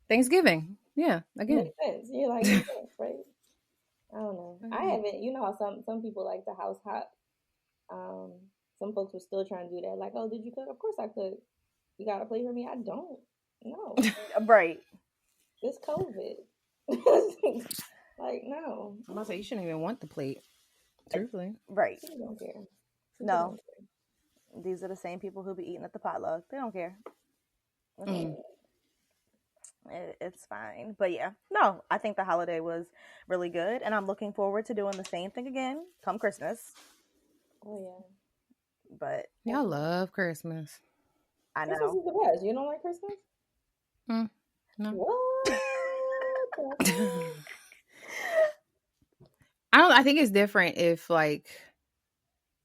Thanksgiving. Yeah, again. Makes sense. You're like, yes, right? I don't know. I haven't. You know how some people like the house hop. Um, some folks were still trying to do that. Like, oh, did you cook? Of course I cook. You got to play for me? I don't. No, Right. it's COVID. Like, no. I'm about to say you shouldn't even want the plate. Truthfully. Right. People don't care. People No. don't care. These are the same people who be eating at the potluck. They don't care. Mm. It's fine. But yeah, no, I think the holiday was really good. And I'm looking forward to doing the same thing again come Christmas. Oh, yeah. But Y'all love Christmas. I Christmas know. is the best. You don't like Christmas? No. What? I think it's different if like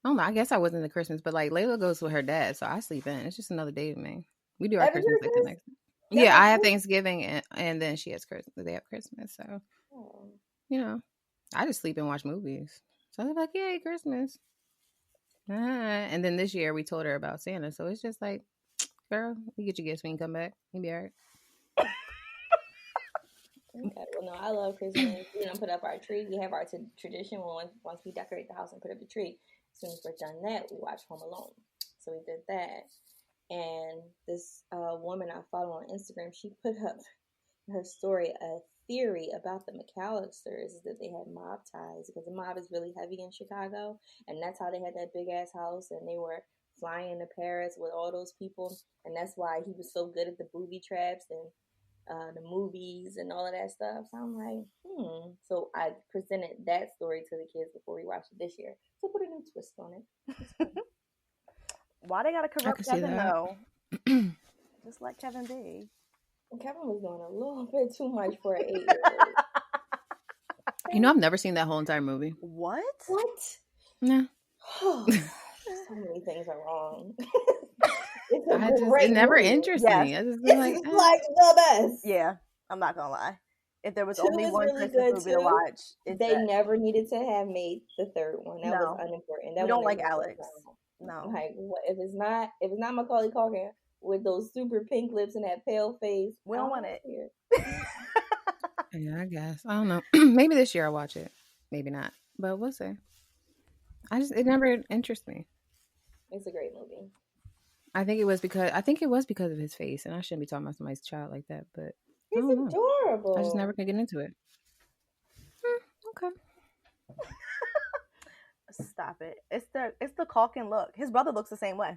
I don't know. I guess I wasn't the Christmas, but like Layla goes with her dad, so I sleep in. It's just another day with me. We do our Every Christmas like the Christmas? next. Yeah, I have Thanksgiving and then she has Christmas. They have Christmas, so Oh. you know, I just sleep and watch movies. So they're like, "Yay, Christmas!" And then this year we told her about Santa, so it's just like, girl, you get your gifts when you come back. You'll be all right. Okay, well, no, I love Christmas. We don't put up our tree. We have our tradition when once we decorate the house and put up the tree. As soon as we're done that, we watch Home Alone. So we did that. And this woman I follow on Instagram, she put up her story a theory about the McAllisters is that they had mob ties because the mob is really heavy in Chicago, and that's how they had that big ass house, and they were flying to Paris with all those people, and that's why he was so good at the booby traps and the movies and all of that stuff. So I'm like, So I presented that story to the kids before we watched it this year. So put a new twist on it. Why they gotta corrupt Kevin though? Just let Kevin be. Kevin was doing a little bit too much for an 8-year-old. You know, I've never seen that whole entire movie. What? No. So many things are wrong. It never interests me. I just it's like the best. Yeah, I'm not gonna lie. If there was only one really Christmas movie to watch, they never needed to have made the third one. That was unimportant. We don't like Alex. No. Like, what, if it's not Macaulay Culkin with those super pink lips and that pale face, we don't want it. Yeah, I guess. I don't know. Maybe this year I'll watch it. Maybe not. But we'll see. It never interests me. It's a great movie. I think it was because of his face, and I shouldn't be talking about somebody's child like that, but he's adorable. I just never could get into it. Okay. Stop it. It's the Culkin look. His brother looks the same way.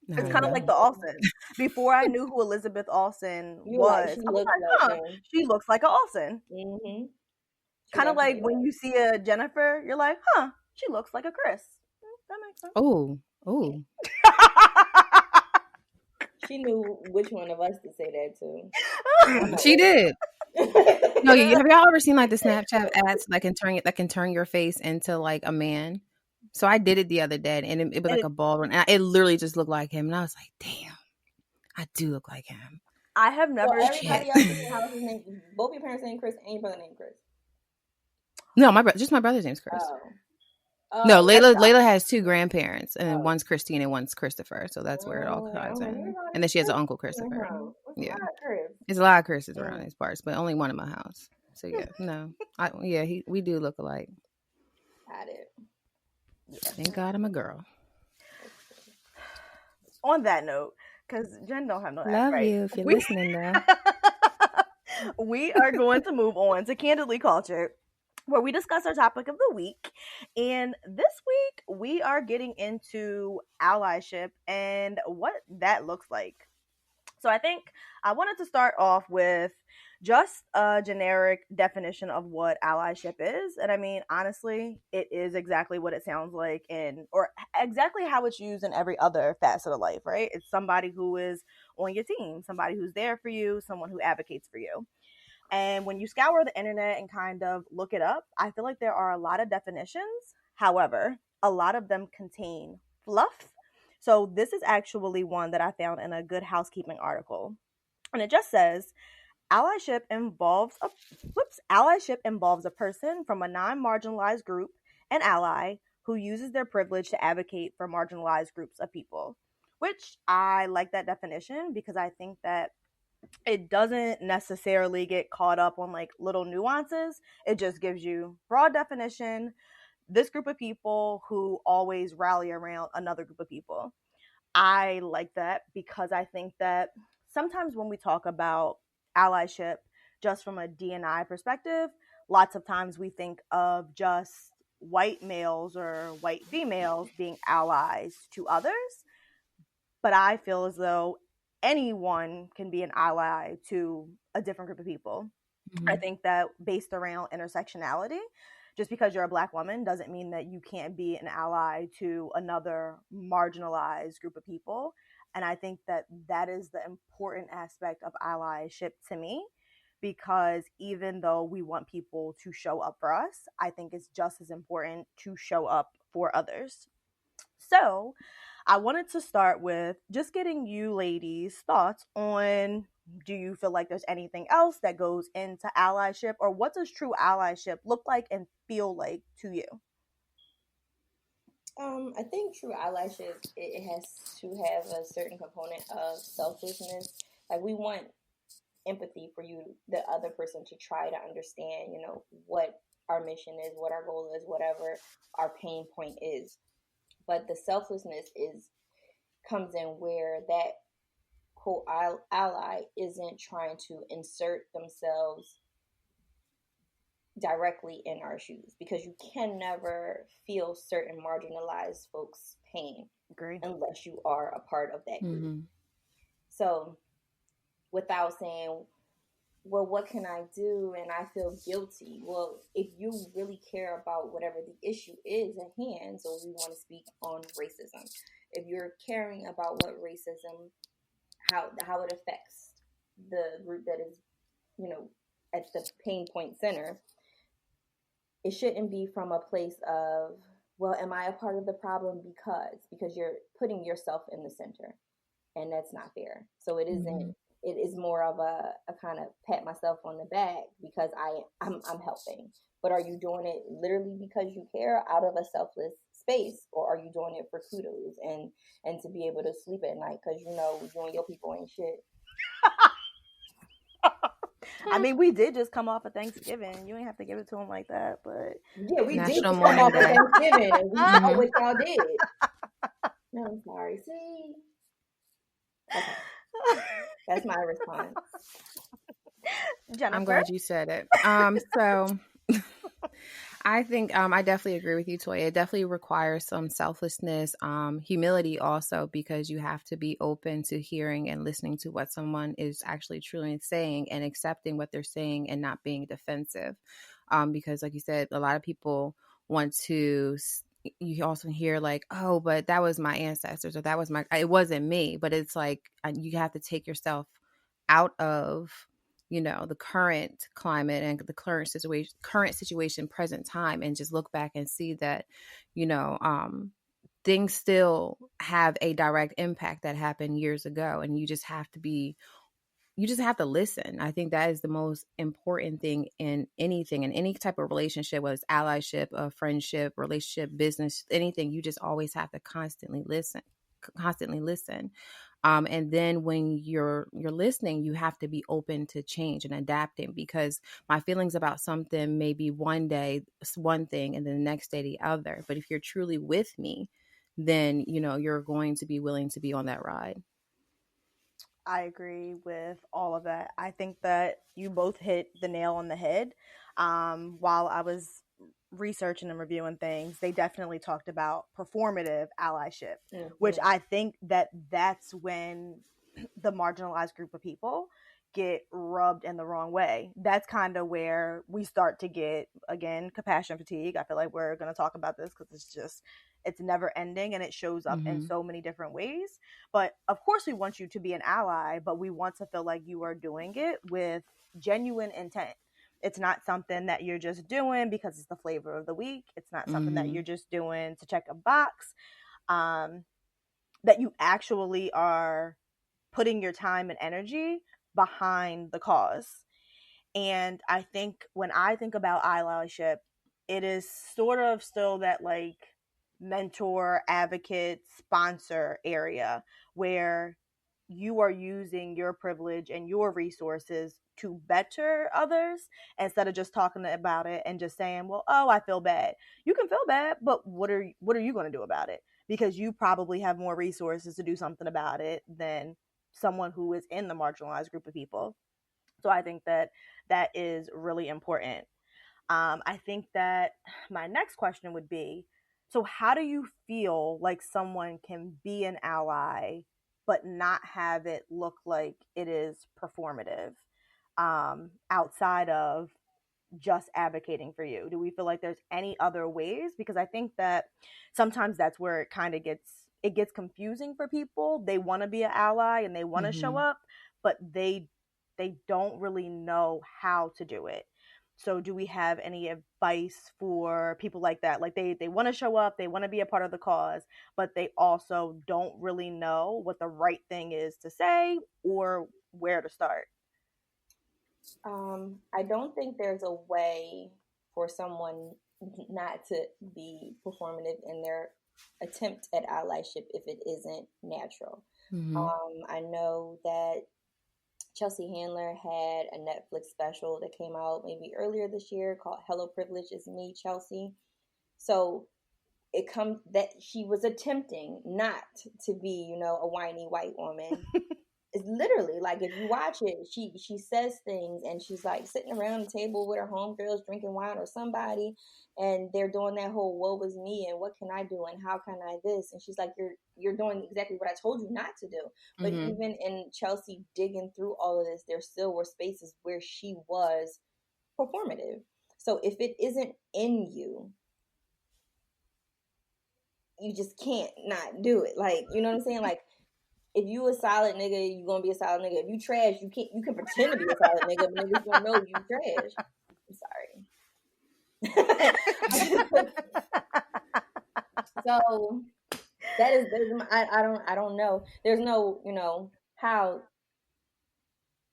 No, it's kind of like the Olsen. Before I knew who Elizabeth Olsen was, I was like, she looks like an Olsen. Mm-hmm. Kind of like when you see a Jennifer, you're like, she looks like a Chris. That makes sense. Oh. She knew which one of us to say that to. She did. No, have y'all ever seen like the Snapchat ads that can turn your face into like a man? So I did it the other day, and it was like a bald one. And it literally just looked like him, and I was like, "Damn, I do look like him." I have never. So everybody else in the house is named. Both your parents named Chris, and your brother named Chris. No, my brother's name's Chris. No, Layla has two grandparents, and one's Christine and one's Christopher. So that's where it all ties in. And then she has an uncle Christopher. Yeah, there's a lot of Chris's around these parts, but only one in my house. So yeah, no, we do look alike. Got it. Yeah. Thank God I'm a girl. On that note, because Jen don't have no love right. you if you're listening now. We are going to move on to Candidly Culture, where we discuss our topic of the week. And this week, we are getting into allyship and what that looks like. So I think I wanted to start off with just a generic definition of what allyship is. And I mean, honestly, it is exactly what it sounds like or exactly how it's used in every other facet of life, right? It's somebody who is on your team, somebody who's there for you, someone who advocates for you. And when you scour the internet and kind of look it up, I feel like there are a lot of definitions. However, a lot of them contain fluff. So this is actually one that I found in a Good Housekeeping article. And it just says, allyship involves a person from a non-marginalized group, an ally, who uses their privilege to advocate for marginalized groups of people. Which I like that definition because I think that it doesn't necessarily get caught up on like little nuances. It just gives you broad definition, this group of people who always rally around another group of people. I like that because I think that sometimes when we talk about allyship just from a D&I perspective, lots of times we think of just white males or white females being allies to others. But I feel as though anyone can be an ally to a different group of people. Mm-hmm. I think that based around intersectionality, just because you're a Black woman doesn't mean that you can't be an ally to another marginalized group of people. And I think that that is the important aspect of allyship to me, because even though we want people to show up for us, I think it's just as important to show up for others. So I wanted to start with just getting you ladies' thoughts on, do you feel like there's anything else that goes into allyship, or what does true allyship look like and feel like to you? I think true allyship, it has to have a certain component of selflessness. Like, we want empathy for you, the other person, to try to understand, you know, what our mission is, what our goal is, whatever our pain point is. But the selflessness comes in where that quote ally isn't trying to insert themselves directly in our shoes, because you can never feel certain marginalized folks' pain. Agree. Unless you are a part of that group. Mm-hmm. So without saying, well, what can I do and I feel guilty? Well, if you really care about whatever the issue is at hand, so we want to speak on racism. If you're caring about what racism, how it affects the group that is, you know, at the pain point center, it shouldn't be from a place of, well, am I a part of the problem because you're putting yourself in the center, and that's not fair. So it isn't. Mm-hmm. It is more of a kind of pat myself on the back because I'm helping. But are you doing it literally because you care, out of a selfless space, or are you doing it for kudos and to be able to sleep at night because you know you and your people ain't shit? I mean, we did just come off of Thanksgiving. You ain't have to give it to them like that, but yeah, we did come off of Thanksgiving, and we saw what y'all did. No, I'm sorry. See, okay. That's my response. Jennifer? I'm glad you said it. So I think I definitely agree with you, Toya. It definitely requires some selflessness, humility also, because you have to be open to hearing and listening to what someone is actually truly saying and accepting what they're saying and not being defensive. Because like you said, a lot of people want to, you also hear like, oh, but that was my ancestors, or that was it wasn't me. But it's like, you have to take yourself out of, you know, the current climate and the current situation, present time, and just look back and see that, you know, things still have a direct impact that happened years ago. And you just have to listen. I think that is the most important thing in anything, in any type of relationship, whether it's allyship, a friendship, relationship, business, anything. You just always have to constantly listen. And then when you're listening, you have to be open to change and adapting, because my feelings about something may be one day one thing and then the next day the other. But if you're truly with me, then, you know, you're going to be willing to be on that ride. I agree with all of that. I think that you both hit the nail on the head. While I was researching and reviewing things, they definitely talked about performative allyship, mm-hmm. which I think that that's when the marginalized group of people get rubbed in the wrong way. That's kind of where we start to get, again, compassion fatigue. I feel like we're going to talk about this because it's never ending, and it shows up mm-hmm. in so many different ways. But of course we want you to be an ally, but we want to feel like you are doing it with genuine intent. It's not something that you're just doing because it's the flavor of the week. It's not something mm-hmm. that you're just doing to check a box. That you actually are putting your time and energy behind the cause. And I think when I think about allyship, it is sort of still that like mentor, advocate, sponsor area where you are using your privilege and your resources to better others instead of just talking about it and just saying, well, oh, I feel bad. You can feel bad, but what are you going to do about it? Because you probably have more resources to do something about it than someone who is in the marginalized group of people. So I think that that is really important. I think that my next question would be, so how do you feel like someone can be an ally but not have it look like it is performative, outside of just advocating for you? Do we feel like there's any other ways? Because I think that sometimes that's where it kind of gets confusing for people. They want to be an ally and they want to show up, but they don't really know how to do it. So do we have any advice for people like that? Like they want to show up, they want to be a part of the cause, but they also don't really know what the right thing is to say or where to start. I don't think there's a way for someone not to be performative in their attempt at allyship if it isn't natural. I know that Chelsea Handler had a Netflix special that came out maybe earlier this year called Hello Privilege Is Me, Chelsea. So it comes that she was attempting not to be, a whiny white woman. It's literally like, if you watch it, she says things and she's like sitting around the table with her homegirls drinking wine or somebody, and they're doing that whole woe is me and what can I do and how can I this, and she's like, you're doing exactly what I told you not to do. But even in Chelsea digging through all of this, there still were spaces where she was performative. So if it isn't in you, you just can't not do it. Like, you know what I'm saying? Like, if you a solid nigga, you gonna be a solid nigga. If you trash, you can pretend to be a solid nigga, but niggas gonna know you trash. I'm sorry. So I don't know. There's no, how.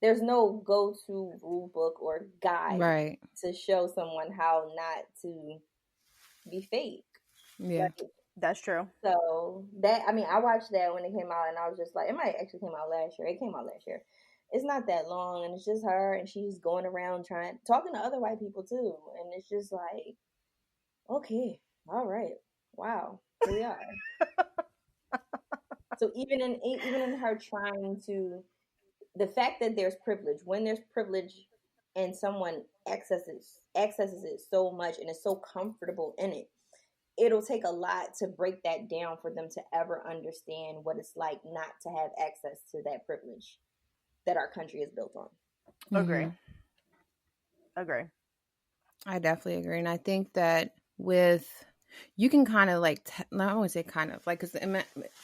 There's no go-to rule book or guide to show someone how not to be fake. Yeah. Like, that's true. So I watched that when it came out and I was just like, it might actually came out last year. It came out last year. It's not that long and it's just her and she's going around talking to other white people too. And it's just like, okay, all right. Wow. Here we are. So even in her trying to, the fact that there's privilege, when there's privilege and someone accesses it so much and is so comfortable in it, it'll take a lot to break that down for them to ever understand what it's like not to have access to that privilege that our country is built on. Agree. I definitely agree. And I think that you can kind of like, I want to say kind of like, because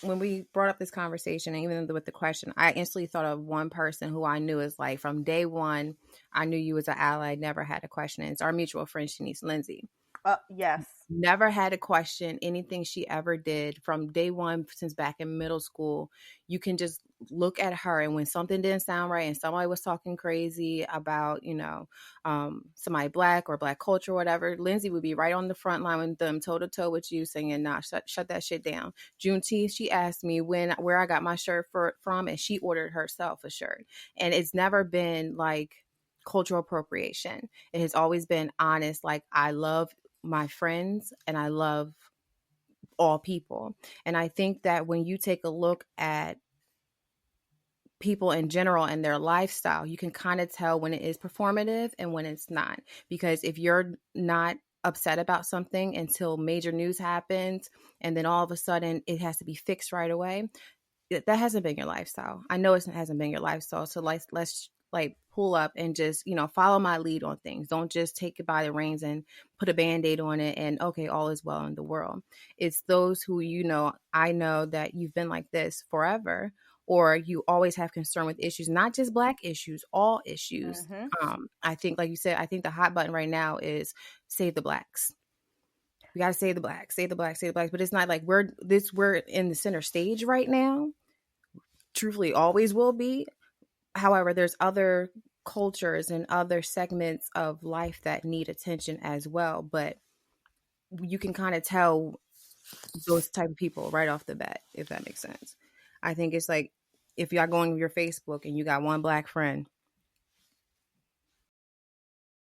when we brought up this conversation, and even with the question, I instantly thought of one person who I knew is like, from day one, I knew you as an ally, never had a question. It's our mutual friend, Shanice Lindsay. Yes. Never had to question anything she ever did from day one, since back in middle school. You can just look at her, and when something didn't sound right and somebody was talking crazy about, somebody black or black culture or whatever, Lindsay would be right on the front line with them, toe to toe with you, saying, nah, shut that shit down. Juneteenth, she asked me where I got my shirt from, and she ordered herself a shirt. And it's never been like cultural appropriation. It has always been honest. Like, I love my friends and I love all people. And I think that when you take a look at people in general and their lifestyle, you can kind of tell when it is performative and when it's not. Because if you're not upset about something until major news happens, and then all of a sudden it has to be fixed right away, that hasn't been your lifestyle. I know it hasn't been your lifestyle. So let's pull up and just, follow my lead on things. Don't just take it by the reins and put a Band-Aid on it and, okay, all is well in the world. It's those who, I know that you've been like this forever, or you always have concern with issues, not just Black issues, all issues. I think, like you said, I think the hot button right now is save the Blacks. We got to save the Blacks, save the Blacks, save the Blacks. But it's not like we're in the center stage right now. Truthfully, always will be. However, there's other cultures and other segments of life that need attention as well. But you can kind of tell those type of people right off the bat, if that makes sense. I think it's like if y'all going to your Facebook and you got one black friend,